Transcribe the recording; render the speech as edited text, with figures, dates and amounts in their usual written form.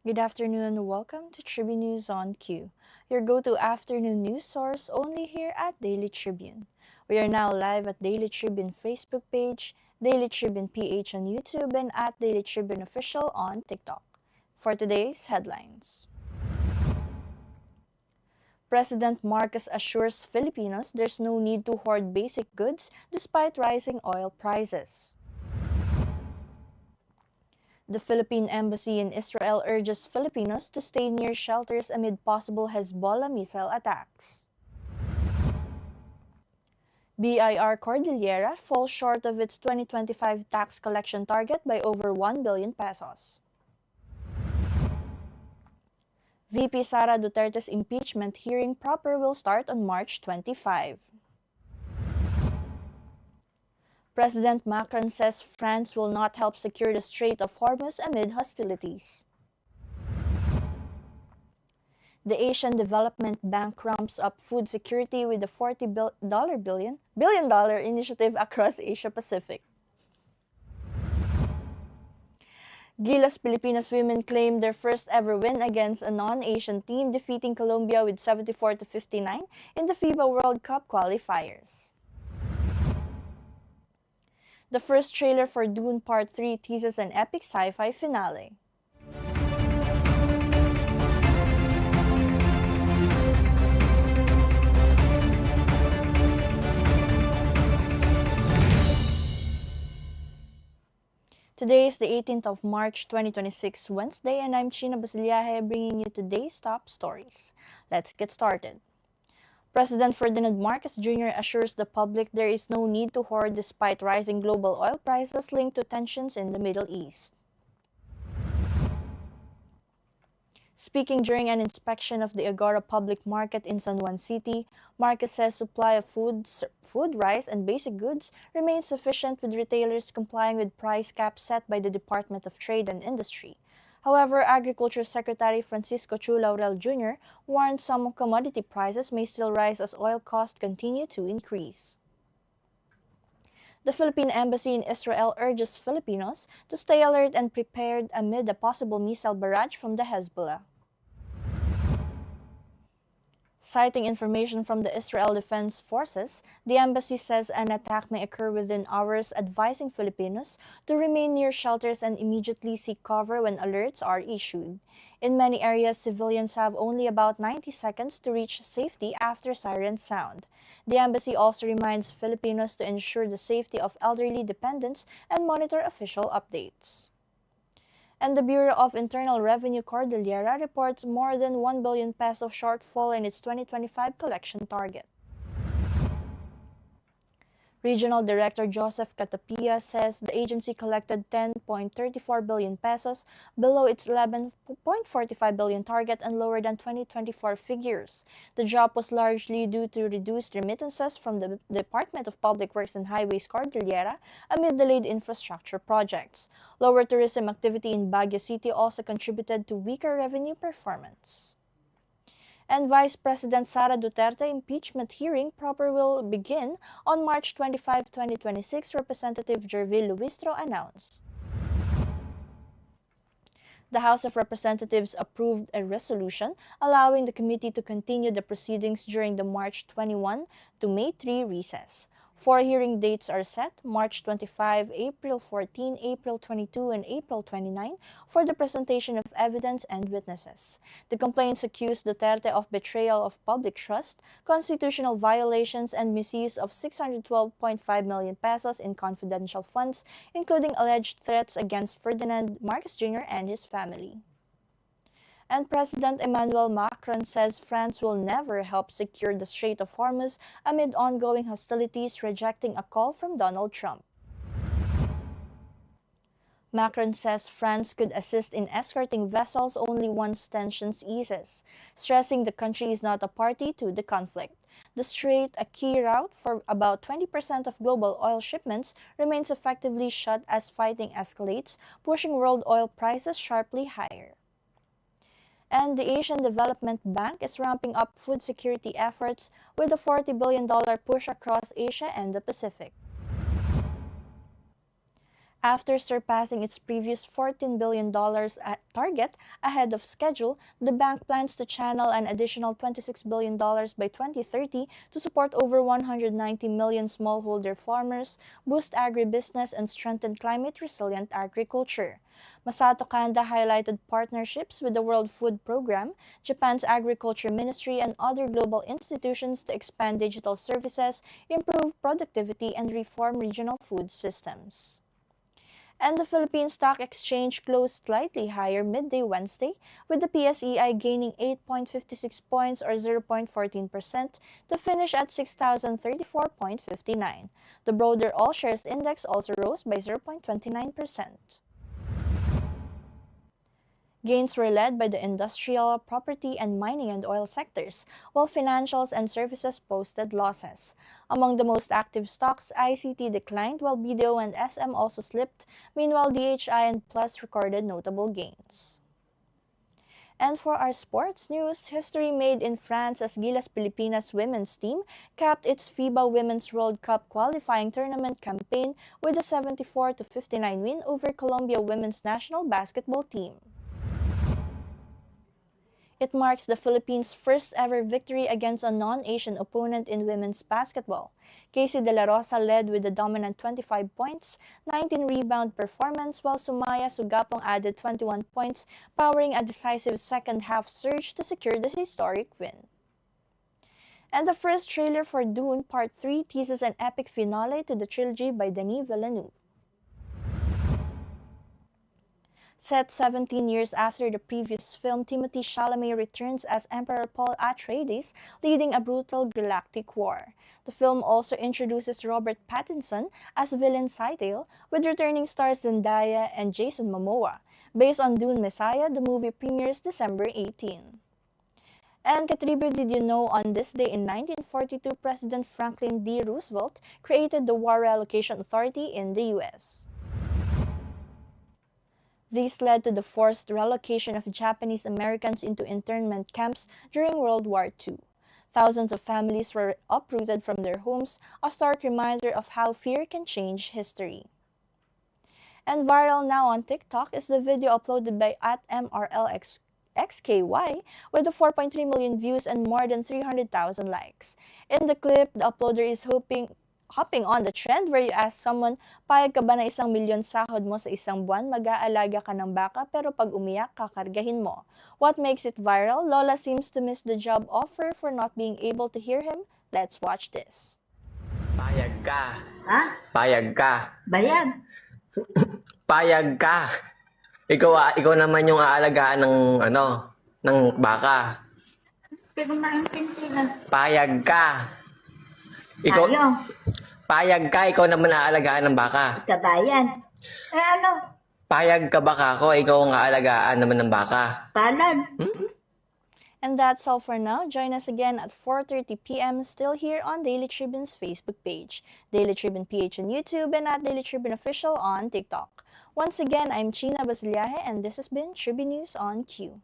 Good afternoon. Welcome to Tribune News on Q, your go-to afternoon news source only here at Daily Tribune. We are now live at Daily Tribune Facebook page, Daily Tribune PH on YouTube, and at Daily Tribune Official on TikTok. For today's headlines. President Marcos assures Filipinos there's no need to hoard basic goods despite rising oil prices. The Philippine Embassy in Israel urges Filipinos to stay near shelters amid possible Hezbollah missile attacks. BIR Cordillera falls short of its 2025 tax collection target by over 1 billion pesos. VP Sara Duterte's impeachment hearing proper will start on March 25. President Macron says France will not help secure the Strait of Hormuz amid hostilities. The Asian Development Bank ramps up food security with a $40 billion initiative across Asia Pacific. Gilas Pilipinas women claimed their first ever win against a non-Asian team, defeating Colombia with 74-59 in the FIBA World Cup qualifiers. The first trailer for Dune Part 3 teases an epic sci-fi finale. Today is the 18th of March 2026, Wednesday, and I'm Chynna Basillaje bringing you today's top stories. Let's get started. President Ferdinand Marcos Jr. assures the public there is no need to hoard despite rising global oil prices linked to tensions in the Middle East. Speaking during an inspection of the Agora Public Market in San Juan City, Marcos says supply of food, rice, and basic goods remains sufficient, with retailers complying with price caps set by the Department of Trade and Industry. However, Agriculture Secretary Francisco Chu Laurel Jr. warned some commodity prices may still rise as oil costs continue to increase. The Philippine Embassy in Israel urges Filipinos to stay alert and prepared amid a possible missile barrage from the Hezbollah. Citing information from the Israel Defense Forces, the embassy says an attack may occur within hours, advising Filipinos to remain near shelters and immediately seek cover when alerts are issued. In many areas, civilians have only about 90 seconds to reach safety after sirens sound. The embassy also reminds Filipinos to ensure the safety of elderly dependents and monitor official updates. And the Bureau of Internal Revenue Cordillera reports more than 1 billion peso shortfall in its 2025 collection target. Regional Director Joseph Catapia says the agency collected 10.34 billion pesos, below its 11.45 billion target and lower than 2024 figures. The drop was largely due to reduced remittances from the Department of Public Works and Highways Cordillera amid delayed infrastructure projects. Lower tourism activity in Baguio City also contributed to weaker revenue performance. And Vice President Sara Duterte impeachment hearing proper will begin on March 25, 2026, Representative Jervil Luistro announced. The House of Representatives approved a resolution allowing the committee to continue the proceedings during the March 21 to May 3 recess. 4 hearing dates are set: March 25, April 14, April 22, and April 29 for the presentation of evidence and witnesses. The complaints accuse Duterte of betrayal of public trust, constitutional violations, and misuse of 612.5 million pesos in confidential funds, including alleged threats against Ferdinand Marcos Jr. and his family. And President Emmanuel Macron says France will never help secure the Strait of Hormuz amid ongoing hostilities, rejecting a call from Donald Trump. Macron says France could assist in escorting vessels only once tensions eases, stressing the country is not a party to the conflict. The strait, a key route for about 20% of global oil shipments, remains effectively shut as fighting escalates, pushing world oil prices sharply higher. And the Asian Development Bank is ramping up food security efforts with a $40 billion push across Asia and the Pacific. After surpassing its previous $14 billion target ahead of schedule, the bank plans to channel an additional $26 billion by 2030 to support over 190 million smallholder farmers, boost agribusiness, and strengthen climate-resilient agriculture. Masato Kanda highlighted partnerships with the World Food Program, Japan's Agriculture Ministry, and other global institutions to expand digital services, improve productivity, and reform regional food systems. And the Philippine Stock Exchange closed slightly higher midday Wednesday, with the PSEI gaining 8.56 points or 0.14% to finish at 6,034.59. The broader All-Shares Index also rose by 0.29%. Gains were led by the industrial, property, and mining and oil sectors, while financials and services posted losses. Among the most active stocks, ICT declined while BDO and SM also slipped, meanwhile DHI and Plus recorded notable gains. And for our sports news, history made in France as Gilas Pilipinas women's team capped its FIBA Women's World Cup qualifying tournament campaign with a 74-59 win over Colombia women's national basketball team. It marks the Philippines' first ever victory against a non-Asian opponent in women's basketball. Casey De La Rosa led with a dominant 25 points, 19 rebound performance, while Sumaya Sugapong added 21 points, powering a decisive second-half surge to secure the historic win. And the first trailer for Dune Part 3 teases an epic finale to the trilogy by Denis Villeneuve. Set 17 years after the previous film, Timothée Chalamet returns as Emperor Paul Atreides, leading a brutal galactic war. The film also introduces Robert Pattinson as villain Scytale, with returning stars Zendaya and Jason Momoa. Based on Dune Messiah, the movie premieres December 18. And Katribu, did you know on this day in 1942, President Franklin D. Roosevelt created the War Relocation Authority in the U.S. These led to the forced relocation of Japanese Americans into internment camps during World War II. Thousands of families were uprooted from their homes, a stark reminder of how fear can change history. And viral now on TikTok is the video uploaded by @MRLXKY with 4.3 million views and more than 300,000 likes. In the clip, the uploader is hopping on the trend where you ask someone, payag ka ba na 1 milyon sahod mo sa isang buwan, mag-aalaga ka ng baka pero pag umiyak, kakargahin mo. What makes it viral? Lola seems to miss the job offer for not being able to hear him. Let's watch this. Payag ka. Ha? Payag ka. Bayag. Payag ka. Ikaw naman yung aalagaan ng baka. Pero maintindihan na. Payag ka. Tayo. Payag ka, ikaw naman aalagaan ng baka. Sa bayan. Ano? Payag ka baka ko, ikaw ang aalagaan naman ng baka. Palad. And that's all for now. Join us again at 4:30 p.m. still here on Daily Tribune's Facebook page, Daily Tribune PH on YouTube, and at Daily Tribune Official on TikTok. Once again, I'm Chynna, Basillaje, and this has been Tribune News on Q.